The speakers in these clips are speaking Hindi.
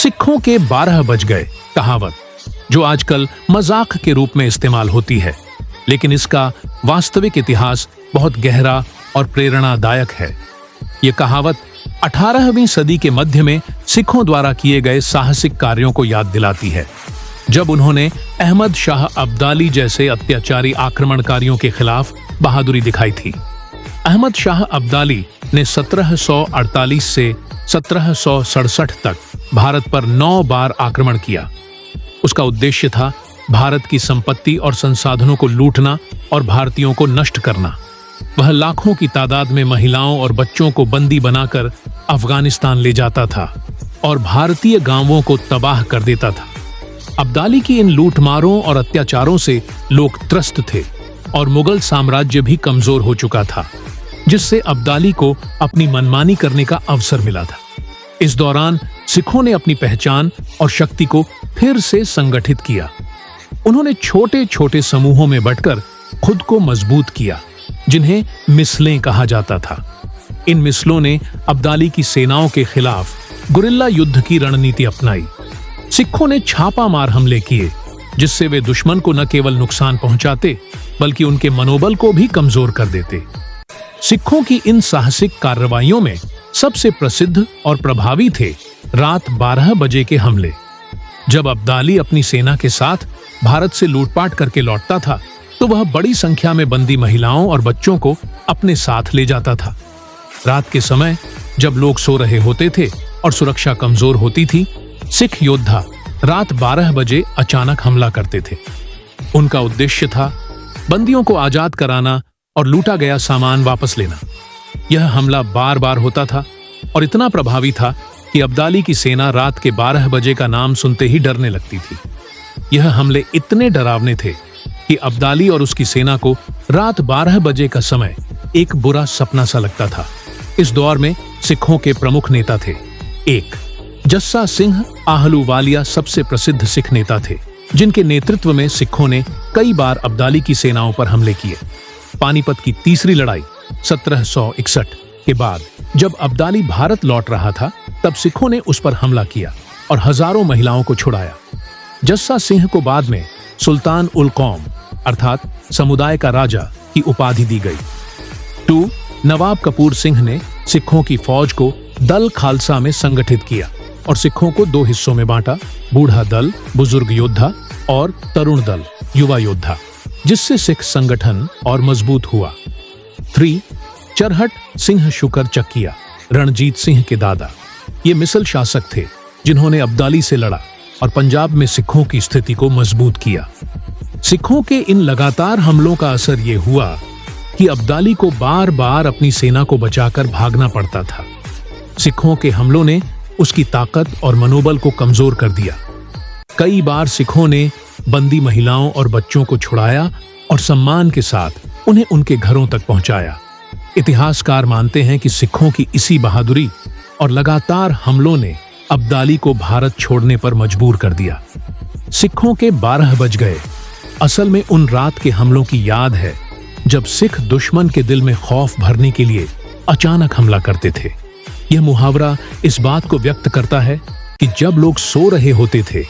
सिखों के 12 बज गए कहावत, जो आजकल मजाक के रूप में इस्तेमाल होती है, लेकिन इसका वास्तविक इतिहास बहुत गहरा और प्रेरणादायक है। ये कहावत 18वीं सदी के मध्य में सिखों द्वारा किए गए साहसिक कार्यों को याद दिलाती है, जब उन्होंने अहमद शाह अब्दाली जैसे अत्याचारी आक्रमणकारियों के खिलाफ बहादुरी दिखाई थी। अहमद शाह अब्दाली ने 1748 से 1767 तक भारत पर 9 बार आक्रमण किया। उसका उद्देश्य था भारत की संपत्ति और संसाधनों को लूटना और भारतीयों को नष्ट करना। वह लाखों की तादाद में महिलाओं और बच्चों को बंदी बनाकर अफगानिस्तान ले जाता था और भारतीय गांवों को तबाह कर देता था। अब्दाली की इन लूटमारों और अत्याचारों से लोग त्रस्त थे और मुगल साम्राज्य भी कमजोर हो चुका था, जिससे अब्दाली को अपनी मनमानी करने का अवसर मिला था। इस दौरान सिखों ने अपनी पहचान और शक्ति को फिर से संगठित किया। उन्होंने छोटे छोटे समूहों में बंटकर खुद को मजबूत किया, जिन्हें मिसलें कहा जाता था। इन मिसलों ने अब्दाली की सेनाओं के खिलाफ गुरिल्ला युद्ध की रणनीति अपनाई। सिखों ने छापामार हमले किए, जिससे वे दुश्मन को न केवल नुकसान पहुंचाते बल्कि उनके मनोबल को भी कमजोर कर देते। सिखों की इन साहसिक कार्रवाइयों में सबसे प्रसिद्ध और प्रभावी थे रात 12 बजे के हमले। जब अब्दाली अपनी सेना के साथ भारत से लूटपाट करके लौटता था, तो वह बड़ी संख्या में बंदी महिलाओं और बच्चों को अपने साथ ले जाता था। रात के समय जब लोग सो रहे होते थे और सुरक्षा कमजोर होती थी, सिख योद्धा रात 12 बजे अचानक हमला करते थे। उनका उद्देश्य था बंदियों को आजाद कराना और लूटा गया सामान वापस लेना। यह हमला बार बार होता था और इतना प्रभावी था कि अब्दाली की सेना रात के 12 बजे का नाम सुनते ही डरने लगती थी। यह हमले इतने डरावने थे कि अब्दाली और उसकी सेना को रात 12 बजे का समय एक बुरा सपना सा लगता था। इस दौर में सिखों के प्रमुख नेता थे। 1. जस्सा सिंह आहलूवालिया सबसे प्रसिद्ध सिख नेता थे, जिनके नेतृत्व में सिखों ने कई बार अब्दाली की सेनाओं पर हमले किए। पानीपत की तीसरी लड़ाई 1761 के बाद जब अब्दाली भारत लौट रहा था, तब सिखों ने उस पर हमला किया और हजारों महिलाओं को छुड़ाया। जस्सा सिंह को बाद में सुल्तान उल कौम अर्थात समुदाय का राजा की उपाधि दी गई। 2. नवाब कपूर सिंह ने सिखों की फौज को दल खालसा में संगठित किया और सिखों को 2 हिस्सों में बांटा, बूढ़ा दल बुजुर्ग योद्धा और तरुण दल युवा योद्धा, जिससे सिख संगठन और मजबूत हुआ। 3. चरहट सिंह शुकर चकिया रणजीत सिंह के दादा, ये मिसल शासक थे जिन्होंने अब्दाली से लड़ा और पंजाब में सिखों की स्थिति को मजबूत किया। सिखों के इन लगातार हमलों का असर ये हुआ कि अब्दाली को बार बार अपनी सेना को बचाकर भागना पड़ता था। सिखों के हमलों ने उसकी ताकत और मनोबल को कमजोर कर दिया। कई बार सिखों ने बंदी महिलाओं और बच्चों को छुड़ाया और सम्मान के साथ उन्हें उनके घरों तक पहुंचाया। इतिहासकार मानते हैं कि सिखों की इसी बहादुरी और लगातार हमलों ने अब्दाली को भारत छोड़ने पर मजबूर कर दिया। सिखों के 12 बज गए असल में उन रात के हमलों की याद है, जब सिख दुश्मन के दिल में खौफ भरने के लिए अचानक हमला करते थे। यह मुहावरा इस बात को व्यक्त करता है कि जब लोग सो रहे होते थे,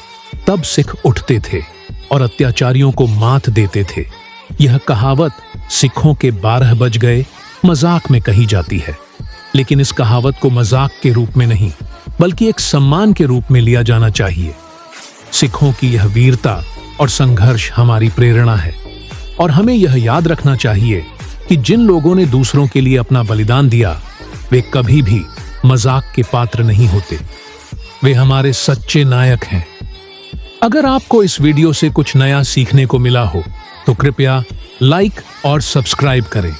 तब सिख उठते थे और अत्याचारियों को मात देते थे। यह कहावत सिखों के 12 बज गए मजाक में कही जाती है, लेकिन इस कहावत को मजाक के रूप में नहीं बल्कि एक सम्मान के रूप में लिया जाना चाहिए। सिखों की यह वीरता और संघर्ष हमारी प्रेरणा है और हमें यह याद रखना चाहिए कि जिन लोगों ने दूसरों के लिए अपना बलिदान दिया, वे कभी भी मजाक के पात्र नहीं होते। वे हमारे सच्चे नायक हैं। अगर आपको इस वीडियो से कुछ नया सीखने को मिला हो, तो कृपया लाइक और सब्सक्राइब करें।